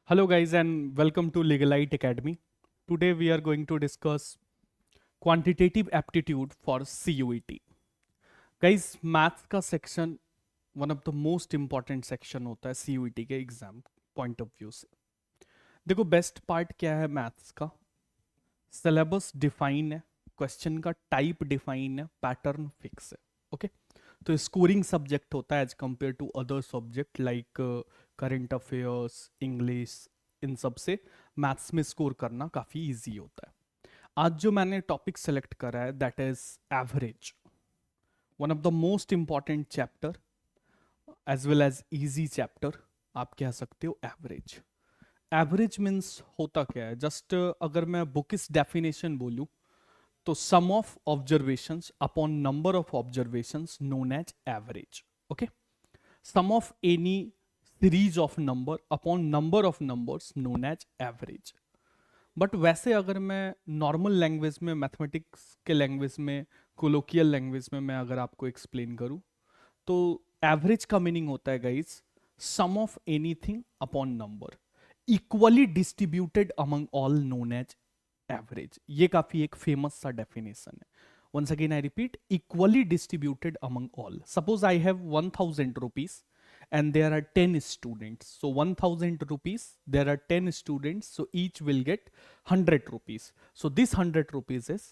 Hello, guys, and welcome to Legalite Academy. Today, we are going to discuss quantitative aptitude for CUET. Guys, maths का section one of the most important section होता है CUET के exam point of view से. देखो best part क्या है maths का, syllabus define है, क्वेश्चन का टाइप डिफाइन है, पैटर्न फिक्स है. ओके तो स्कोरिंग सब्जेक्ट होता है as compare to other subject like current affairs, English. इन सब से मैथ्स में स्कोर करना काफ़ी इजी होता है. आज जो मैंने टॉपिक सेलेक्ट करा है that is average, one of the most important chapter as well as easy chapter. आप कह सकते हो एवरेज. एवरेज मीन्स होता क्या है, जस्ट अगर मैं बुकिस डेफिनेशन बोलूँ तो sum of observations upon number of observations known as average. Okay sum of any series of number upon number of numbers known as average. But वैसे अगर मैं नॉर्मल लैंग्वेज में, मैथमेटिक्स के language में, colloquial language में मैं अगर आपको एक्सप्लेन करूं तो एवरेज का मीनिंग होता है guys sum of anything upon number equally distributed among all known as average. ये काफी एक फेमस सा डेफिनेशन है. once again I repeat, equally distributed among all. Suppose I have 1000 rupees and there are 10 students, so 1000 rupees, there are 10 students, so each will get 100 rupees, so this 100 rupees is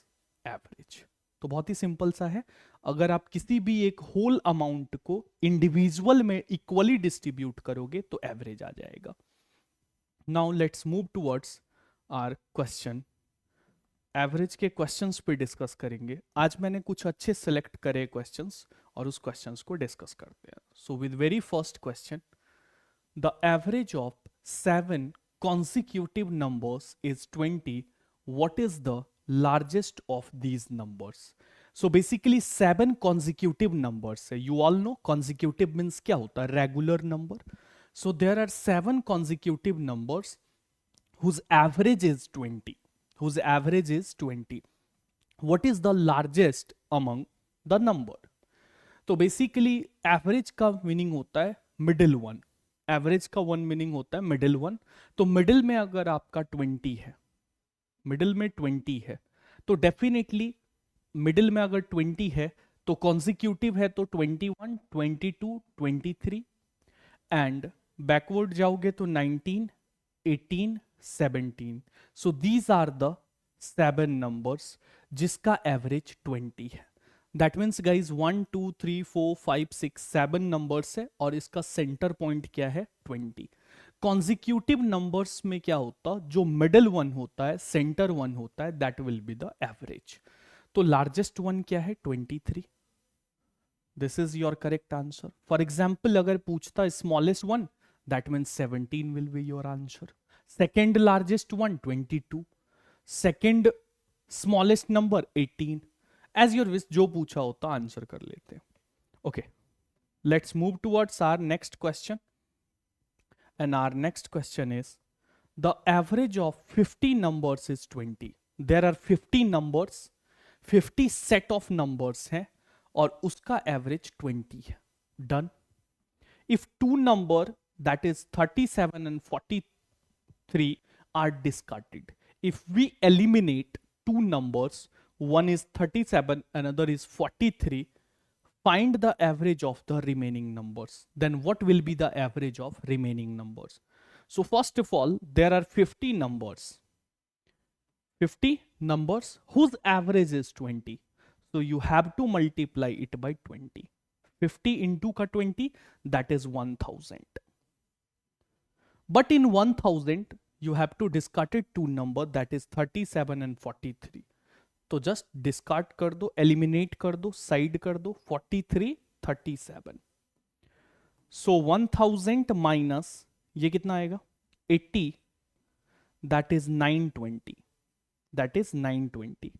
average. तो बहुत ही simple सा है. अगर आप किसी भी एक whole amount को इंडिविजुअल में इक्वली डिस्ट्रीब्यूट करोगे तो एवरेज आ जाएगा. Now let's move towards our question. Average के क्वेश्चंस पे डिस्कस करेंगे. आज मैंने कुछ अच्छे सेलेक्ट करे क्वेश्चंस और उस क्वेश्चंस को डिस्कस करते हैं. So with very first question, the average of 7 consecutive numbers is 20. What is the largest of these numbers? So basically 7 consecutive numbers है. You all know consecutive means क्या होता है, regular number. So there are 7 consecutive numbers whose average is 20. Whose average is 20. What is the largest among the number? तो basically average का meaning होता है middle one. Average का one meaning होता है मिडिल वन. तो मिडिल में अगर आपका 20 है, मिडिल में 20 है, तो डेफिनेटली मिडिल में अगर 20 है तो कॉन्जिक्यूटिव है तो 21, 22, 23. एंड बैकवर्ड जाओगे तो 19, 18, 17. So these are the 7 numbers जिसका एवरेज 20 है. दैट मीन्स गाइज 1, 2, 3, 4, 5, 6, 7 नंबर्स है और इसका सेंटर पॉइंट क्या है 20. कॉन्जिक्यूटिव नंबर्स में क्या होता, जो मिडल वन होता है, सेंटर वन होता है, that will be the average. तो लार्जेस्ट वन क्या है 23. This is your correct answer. For example अगर पूछता smallest one, that means 17 will be your answer. Second largest one 22, second smallest number 18. As your wish, जो पूछा होता answer कर लेते. Okay let's move towards our next question. And our next question is the average of 50 numbers is 20. There are 50 numbers, 50 set of numbers हैं और उसका average 20 है. Done. If two number that is 37 and 43 are discarded. If we eliminate two numbers, one is 37, another is 43, find the average of the remaining numbers. Then what will be the average of remaining numbers? So first of all, there are 50 numbers. 50 numbers whose average is 20. So you have to multiply it by 20. 50 into 20, that is 1000. But in 1000, you have to discard it two number, that is 37 and 43. तो just discard कर दो, eliminate कर दो, side कर दो 43, 37. सो 1000 minus ये कितना आएगा 80, that is 920. That is 920.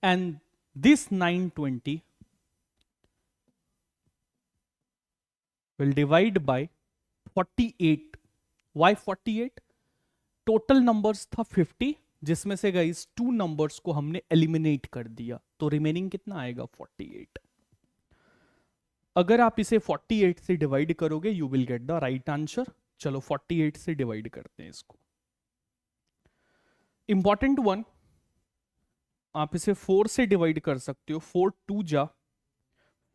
And this 920 will divide by 48. Why 48? Total numbers था 50 जिसमें से गाइस टू नंबर्स को हमने एलिमिनेट कर दिया, तो रिमेनिंग कितना आएगा 48. अगर आप इसे 48 से डिवाइड करोगे you will get the right answer. चलो 48 से डिवाइड करते हैं इसको। इंपॉर्टेंट वन, आप इसे 4 से डिवाइड कर सकते हो। 4 2 जा,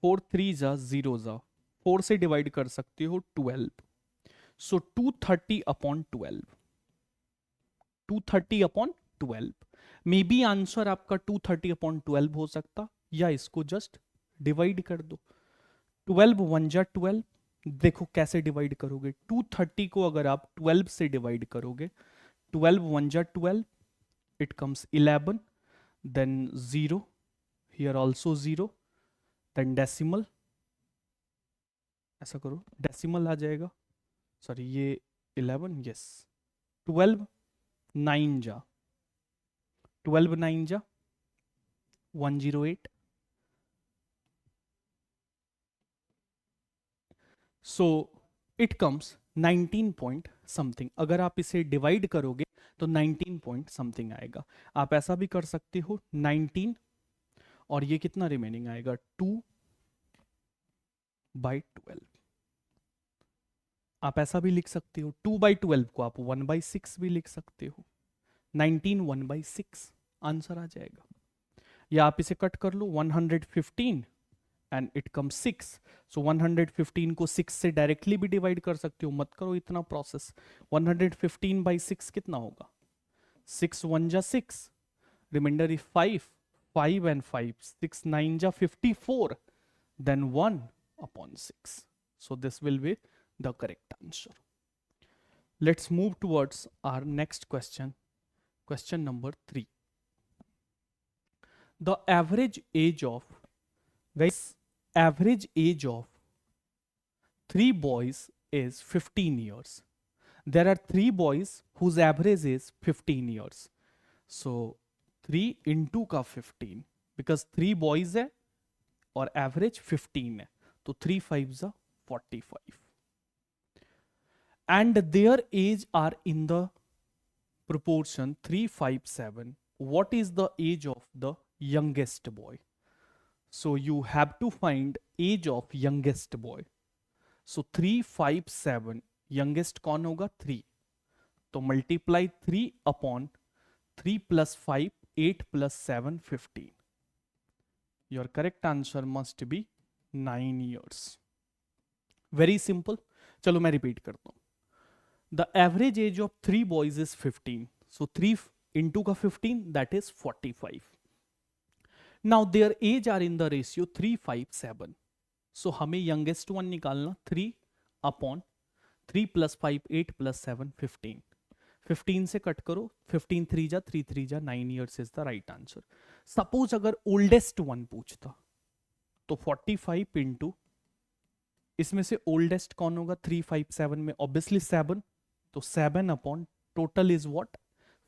4 3 जा 0 जा, 4 से डिवाइड कर सकते हो 12। सो 230 upon 12, 230 upon 12। May be answer आपका 230 अपॉन 12 हो सकता, या इसको जस्ट डिवाइड कर दो। 12 1 जा 12, देखो कैसे डिवाइड करोगे। 230 को अगर आप 12 से डिवाइड करोगे, 12 1 जा 12, it comes 11, then 0, here also 0, then decimal, ऐसा करो डेसिमल आ जाएगा, सॉरी ये 11, यस 12 9 जा, 12 9 जा 108, so it comes 19 point something. अगर आप इसे डिवाइड करोगे तो 19 पॉइंट समथिंग आएगा। आप ऐसा भी कर सकते हो 19, और ये कितना रिमेनिंग आएगा 2/12। आप ऐसा भी लिख सकते हो 2/12 को आप 1/6 भी लिख सकते हो। 19 1/6 आंसर आ जाएगा। या आप इसे कट कर लो 115 एंड इट कम 6। सो 115 को 6 से डायरेक्टली भी डिवाइड कर सकते हो, मत करो इतना प्रोसेस। 115/6 कितना होगा, 6 1 जा 6, रिमाइंडर इज 5, 5 and 5, 6 9 जा 54, then 1/6. So this will be the correct answer. Let's move towards our next question, question number 3. The average age of, guys, average age of 3 boys is 15 years. There are 3 boys whose average is 15 years. So 3 into का 15, because 3 boys है और average 15 है, तो 3 5s are 45, and their age are in the proportion 3 5 7. What is the age of the youngest boy? So you have to find age of youngest boy. So 3 5 7, youngest कौन होगा 3, तो multiply 3 upon 3 plus 5, 8 plus 7 15. Your correct answer must be 9 years. Very simple. चलो मैं repeat करता हूं। The average age of 3 boys is 15. So 3 into का 15, that is 45. Now their age are in the ratio 3 5 7. So हमें youngest one निकालना, 3 upon 3 plus 5 8 plus 7 15. 15 से cut करो, 15 3 जा 3 3 जा 9 years is the right answer. Suppose अगर ओल्डेस्ट वन पूछता तो 45 इंटू, इसमें से ओल्डेस्ट कौन होगा 3 5 7 में, ऑब्वियसली 7, तो 7 upon total is what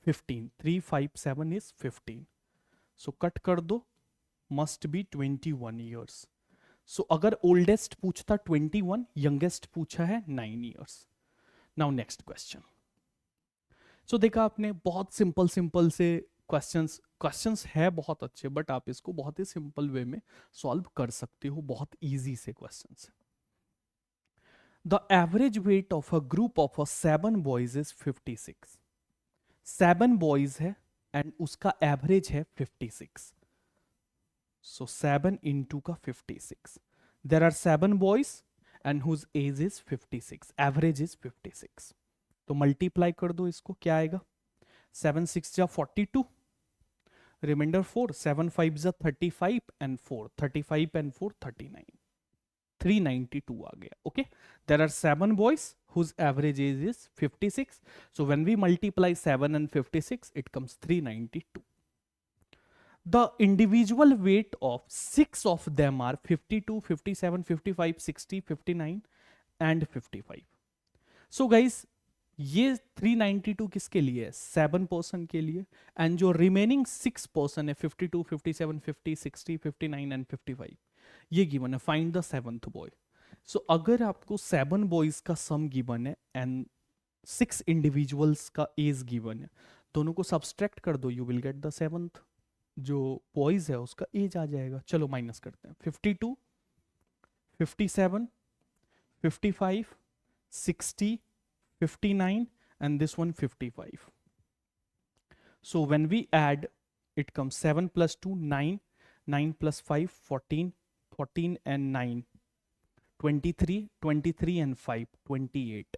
15, 3 5 7 is 15, so cut कर दो, मस्ट बी 21 ईयर्स। सो अगर ओल्डेस्ट पूछता 21, यंगेस्ट पूछा है 9 years. Now next question. So देखा आपने, बहुत सिंपल सिंपल से क्वेश्चंस है बहुत अच्छे, बट आप इसको बहुत ही सिंपल वे में सॉल्व कर सकते हो, बहुत इजी से क्वेश्चंस है। The average weight of a group of 7 boys is 56। 7 boys है एंड उसका एवरेज है 56। सो 7 इंटू का 56, there are 7 boys and whose age is 56, average is 56। तो मल्टीप्लाई कर दो इसको, क्या आएगा 7 6 जा 42, रिमाइंडर 4, 7 5 जा 35 एंड 4 35 एंड 4 39, 392 आ गया। Okay, there are 7 boys whose average age is 56. So when we multiply 7 and 56, it comes 392. The individual weight of 6 of them are 52, 57, 55, 60, 59 and 55. So guys, ये 392 किसके लिए है, 7 पर्सन के लिए, एंड जो रिमेनिंग 6 पर्सन है 52, 57, 50, 60, 59 एंड 55, ये गिवन है। Find the 7th boy. सो अगर आपको 7 बॉयज का सम गिवन है एंड 6 इंडिविजुअल्स का एज गिवन है, दोनों को सब्सट्रैक्ट कर दो, you will get the 7th जो बॉयज है उसका एज आ जाएगा। चलो माइनस करते हैं, 52, 57, 55, 60, 59, and this one 55. So when we add, it comes 7 plus 2, 9, 9 plus 5, 14, 14 and 9, 23, 23 and 5, 28.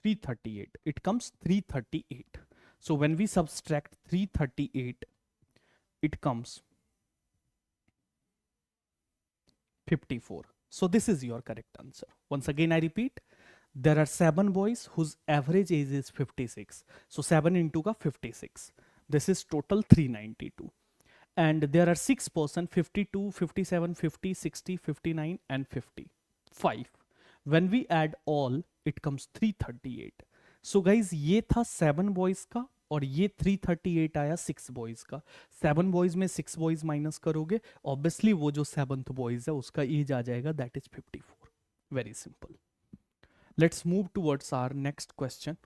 338. It comes 338. So when we subtract 338, it comes 54. So this is your correct answer. Once again, I repeat, there are 7 boys whose average age is 56. So 7 into ka 56. This is total 392. And there are 6 person, 52, 57, 50, 60, 59 and 50. 5. When we add all, it comes 338. So guys, ये था 7 boys का और ये 338 आया 6 boys का. 7 boys में 6 boys minus करोगे, obviously वो जो 7th boys है उसका एज आ जाएगा, that is 54. Very simple. Let's move towards our next question,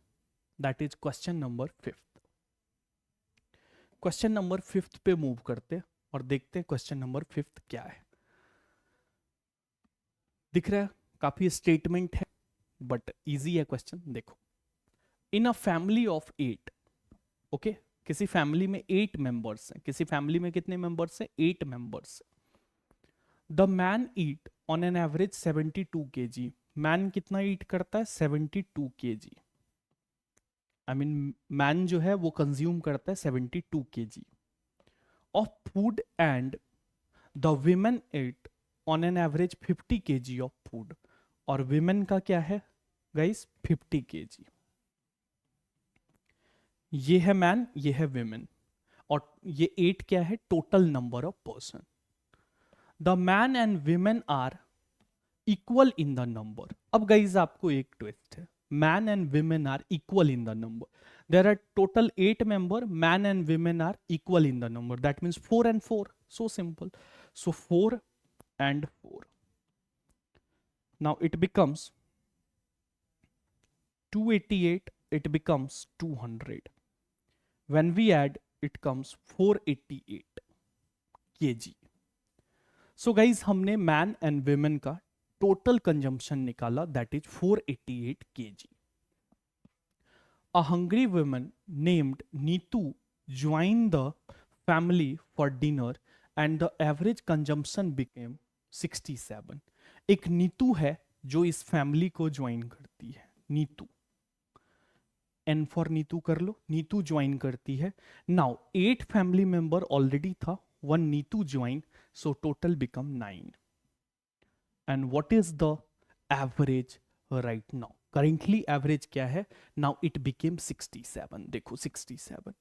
that is question number 5th. Question number 5th पे मूव करते हैं और देखते हैं क्वेश्चन नंबर 5th क्या है. दिख रहा है काफी स्टेटमेंट है बट इजी है क्वेश्चन. देखो, इन अ फैमिली ऑफ 8, ओके, किसी फैमिली में 8 मेंबर्स हैं. किसी फैमिली में कितने मेंबर्स हैं? 8 members. The man eat on an average 72 kg. Man कितना ईट करता है? 72 kg. आई मीन मैन जो है वो कंज्यूम करता है 72 kg of food and the women eat on an average 50 kg of food. और विमेन का क्या है गाइस? 50 kg. ये है मैन, ये है विमेन, और ये 8 क्या है? Total number of person. The man and women are equal in the number. अब गाइज आपको एक ट्विस्ट है, man and women are equal in the number. There are total 8 member, man and women are equal in the number. That means 4 and 4. So simple. So 4 and 4. Now it becomes 288, it becomes 200. When we add, it comes 488 kg. So guys, हमने man and women का total consumption निकाला, that is 488 kg. A hungry woman named Neetu joined the family for dinner and the average consumption became 67. एक नीतू है जो इस family को join करती है. नीतू, एन फॉर नीतू कर लो. नीतू ज्वाइन करती है. नाउ 8 फैमिली मेंबर ऑलरेडी था, 1 Neetu join, so total become 9. And what is the average right now? Currently average क्या है? Now it became 67. देखो 67.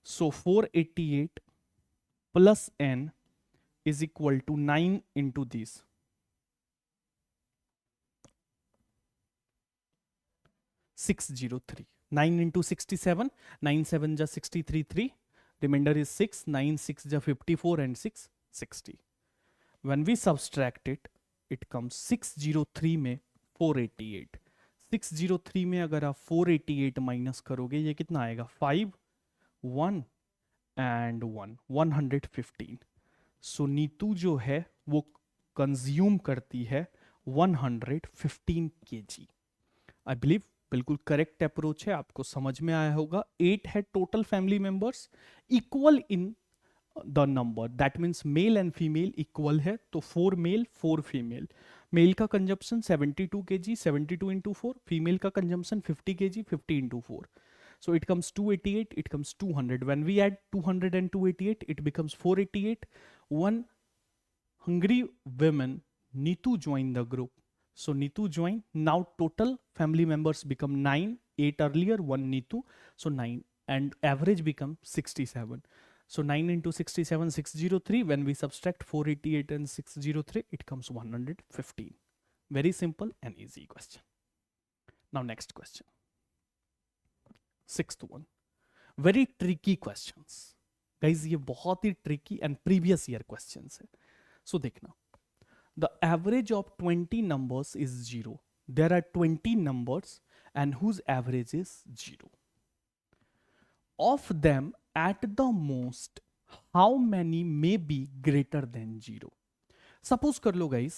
सो 488 plus n is equal to 9 into this. 603. 9 into 67. 9 7 ja 63 3. Remainder is 6. 9 6 ja 54 and 6 60. When we subtract it, it comes 603 में 488. 603 में अगर आप 488 minus करोगे, ये कितना आएगा? 5 1 and 1 115. सो नीतू जो है वो कंज्यूम करती है 115 kg. आई बिलीव बिल्कुल करेक्ट अप्रोच है, आपको समझ में आया होगा. 8 है total family members, equal in the number, that means male and female equal है, तो 4 मेल 4 फीमेल. मेल का कंजम्पशन 72 kg, 72 into 4. फीमेल का consumption 50 kg, 50 into 4. So it comes 288, it comes 200. When we add 200 and 288, it becomes 488. One hungry woman, Neetu, joined the group. So Neetu joined. Now total family members become 9. 8 earlier, 1 Neetu. So 9. And average becomes 67. So 9 into 67, 603. When we subtract 488 and 603, it comes 115. Very simple and easy question. Now next question. 6th one. Very tricky questions. Guys, ये बहुत ही tricky and previous year questions है. So देखना. The average of 20 numbers is 0. There are 20 numbers and whose average is 0. Of them, at the most, how many may be greater than 0? Suppose कर लो guys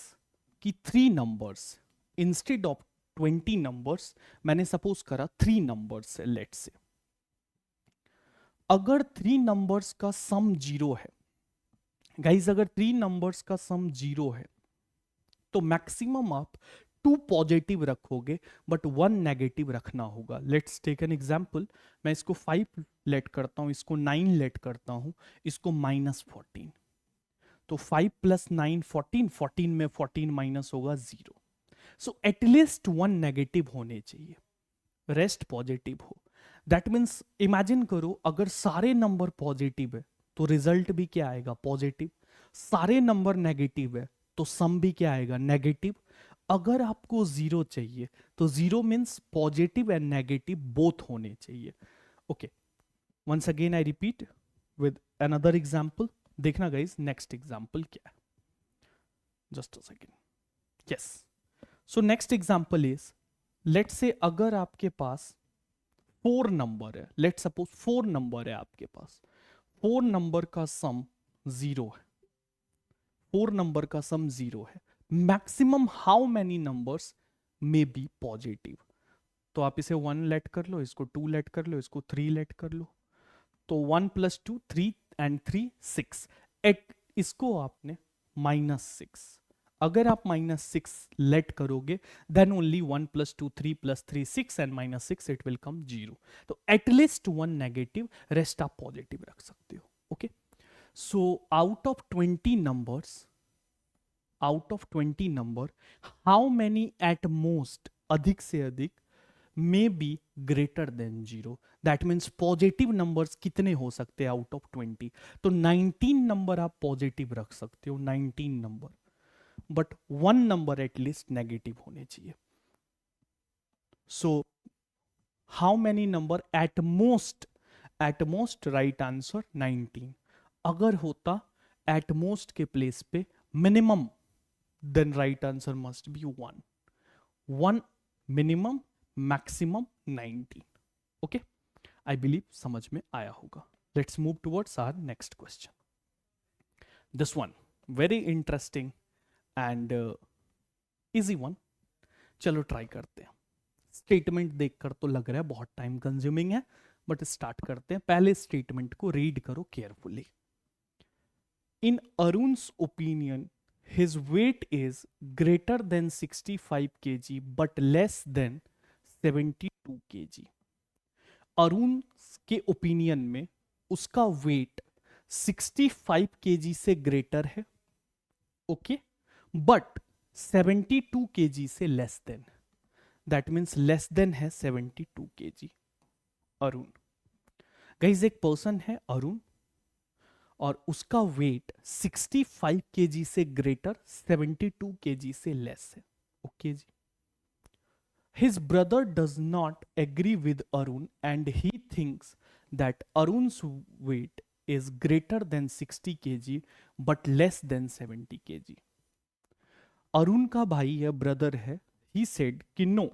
कि 3 numbers instead of 20 numbers मैंने suppose करा 3 numbers है, late से अगर 3 numbers का सम 0 है guys, अगर 3 नंबर्स का सम 0 है तो मैक्सिमम आप 2 पॉजिटिव रखोगे बट 1 नेगेटिव रखना होगा। लेट्स टेक एन एग्जांपल, मैं इसको 5 लेट करता हूं, इसको 9 लेट करता हूं, इसको -14, तो 5 + 9 14, 14 में 14 माइनस होगा 0। सो एटलीस्ट 1 नेगेटिव होने चाहिए, रेस्ट पॉजिटिव हो। दैट मीन्स इमेजिन करो अगर सारे नंबर पॉजिटिव है तो रिजल्ट भी क्या आएगा, पॉजिटिव। सारे नंबर नेगेटिव है तो सम भी क्या आएगा, नेगेटिव। अगर आपको 0 चाहिए तो 0 means positive and negative both होने चाहिए। Okay, once again I repeat with another example. देखना गाइस नेक्स्ट एग्जांपल क्या है, just a second. Yes, so next example is, let's say अगर आपके पास 4 नंबर है, लेट सपोज 4 नंबर है आपके पास, 4 नंबर का सम 0 है, 4 नंबर का सम 0 है, maximum how many numbers may be positive. तो आप इसे 1 लेट कर लो, इसको 2 लेट कर लो, इसको 3 लेट कर लो, तो 1 + 2 3 एंड 3 6, एट इसको आपने -6। अगर आप -6 लेट करोगे then only 1 + 2 3 + 3 6 and -6 it will come 0। तो एटलीस्ट 1 नेगेटिव, रेस्ट आप पॉजिटिव रख सकते हो। Okay, so out of 20 numbers, out of 20 number how many at most, अधिक से अधिक, may be greater than 0। That means positive numbers कितने हो सकते हैं आउट ऑफ 20, तो 19 नंबर आप पॉजिटिव रख सकते हो, 19 number, but 1 number at least negative होने चाहिए। So how many number at most, at most right answer 19। अगर होता एट मोस्ट के प्लेस पे minimum, then right answer must be 1, 1 minimum, maximum 19। Okay, I believe समझ में आया होगा। Let's move towards our next question. This one very interesting and easy one, चलो try करते हैं। स्टेटमेंट देखकर तो लग रहा है बहुत टाइम कंज्यूमिंग है, बट स्टार्ट करते हैं। पहले स्टेटमेंट को रीड करो carefully. In Arun's opinion his weight is greater than 65 kg but less than 72 kg। Arun के ओपिनियन में उसका वेट 65 kg से ग्रेटर है, ओके, बट 72 kg से less than, that means less than है 72 kg अरुण। गाइस एक पर्सन है अरुण और उसका वेट 65 kg से ग्रेटर, 72 kg से लेस है, ओके जी। His brother does not agree with Arun and he thinks that Arun's weight is greater than 60 kg but less than 70 kg। Arun का भाई है, ब्रदर है, he said कि no,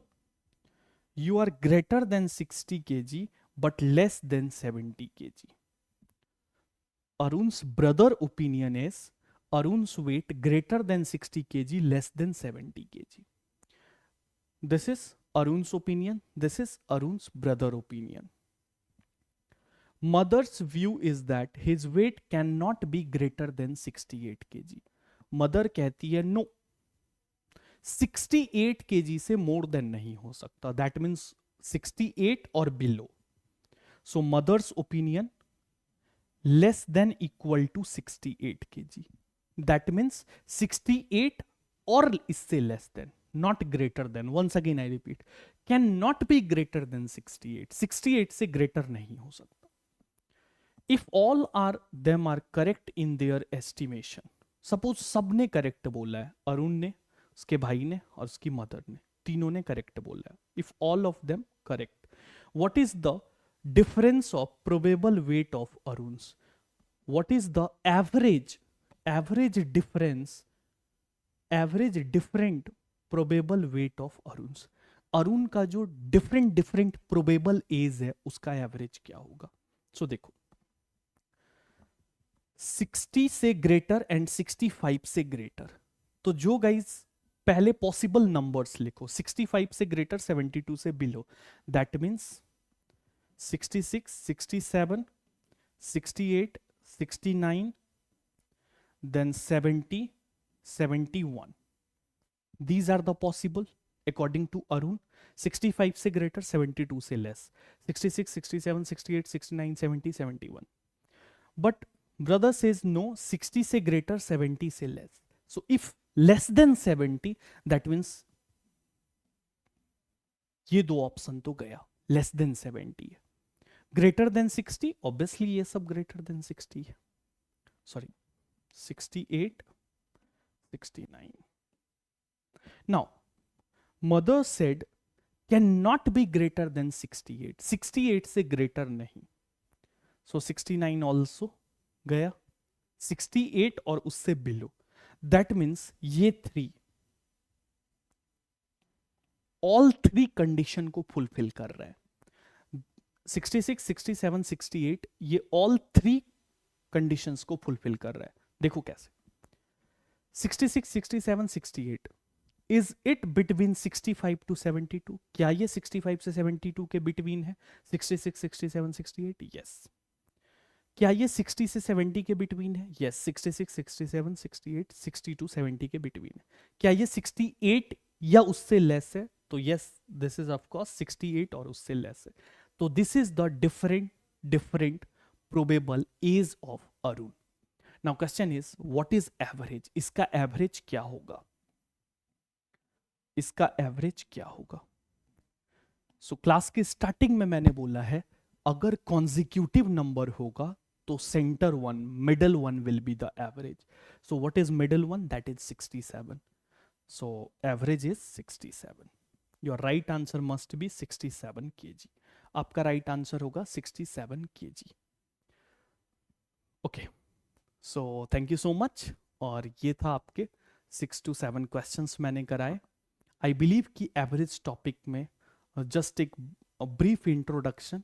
you are greater than 60 kg but less than 70 kg। Arun's brother opinion is Arun's weight greater than 60 kg less than 70 kg। This is Arun's opinion, this is Arun's brother opinion। Mother's view is that his weight cannot be greater than 68 kg। Mother कहती है no, 68 kg से more than नहीं हो सकता, that means 68 और below. So mother's opinion less than equal to 68 kg, that means 68 और इससे less than, not greater than, once again I repeat, cannot be greater than 68, 68 से greater नहीं हो सकता। If all are them are correct in their estimation, suppose सबने correct बोला है, अरुण ने, उसके भाई ने और उसकी मदर ने, तीनों ने करेक्ट बोला है। If all of them correct, what is the difference of probable weight of Arun's? What is the average different probable weight of Arun's? Arun का जो डिफरेंट प्रोबेबल एज है उसका एवरेज क्या होगा? सो देखो, 60 से ग्रेटर एंड 65 से ग्रेटर। तो जो गाइज पहले पॉसिबल नंबर्स लिखो, 65 से ग्रेटर, 72 से below, that means 66, 67, 68, 69, then 70, 71. These are the possible according to Arun. 65 से greater, 72 से less, 66, 67, 68, 69, 70, 71. But brother says no, 60 से greater, 70 से less. So if less than 70, that means ये दो ऑप्शन तो गया, लेस देन 70 है। ग्रेटर देन 60, ऑब्वियसली ये सब ग्रेटर देन 60 है, sorry 68, 69. Now, mother said cannot be greater than 68. 68 से greater नहीं. So 69 also गया. 68 और उससे below. That means ये थ्री, all three condition को fulfill कर रहा है. 66, 67, 68 ये all three conditions को fulfill कर रहा है. देखो कैसे. 66, 67, 68 इज इट बिटवीन 65 टू 72? क्या ये 65 से 72 के बिटवीन है? 66, 67, 68, यस। क्या ये 60 से 70 के बिटवीन है? यस। 66, 67, 68, 60 टू 70 के बिटवीन है। क्या ये 68 या उससे लेस है? तो yes, this is of course 68 और उससे लेस है। तो this is the different probable age of Arun. Now question is what is average? इसका एवरेज क्या होगा? इसका एवरेज क्या होगा? सो क्लास के स्टार्टिंग में मैंने बोला है अगर कॉन्जिक्यूटिव नंबर होगा तो centre one, middle one will be the average. So what is middle one? That is 67. So average is 67. Your right answer must B 67 kg. आपका राइट आंसर होगा 67 kg. Okay, so thank you so much. और ये था आपके 6 to 7 questions मैंने कराए. I believe कि average topic में जस्ट एक brief introduction,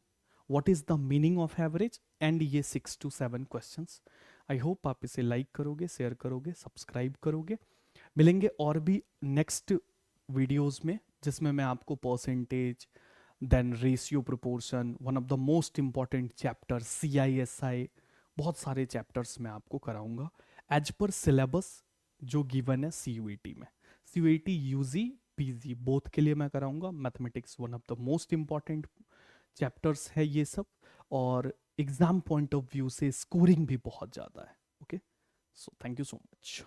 what is the meaning of average and ये 6 to 7 क्वेश्चंस. आई होप आप इसे लाइक करोगे, शेयर करोगे, सब्सक्राइब करोगे. मिलेंगे और भी नेक्स्ट वीडियोस में जिसमें मैं आपको percentage, then ratio, proportion, one of the most important chapter CISI, बहुत सारे चैप्टर्स मैं आपको कराऊंगा एज पर सिलेबस जो गिवन है CUET में. CUET UG PG बोथ के लिए मैं कराऊंगा. Mathematics one of the most important chapters है ये सब, और एग्जाम पॉइंट ऑफ व्यू से स्कोरिंग भी बहुत ज़्यादा है. Okay, so thank you so much.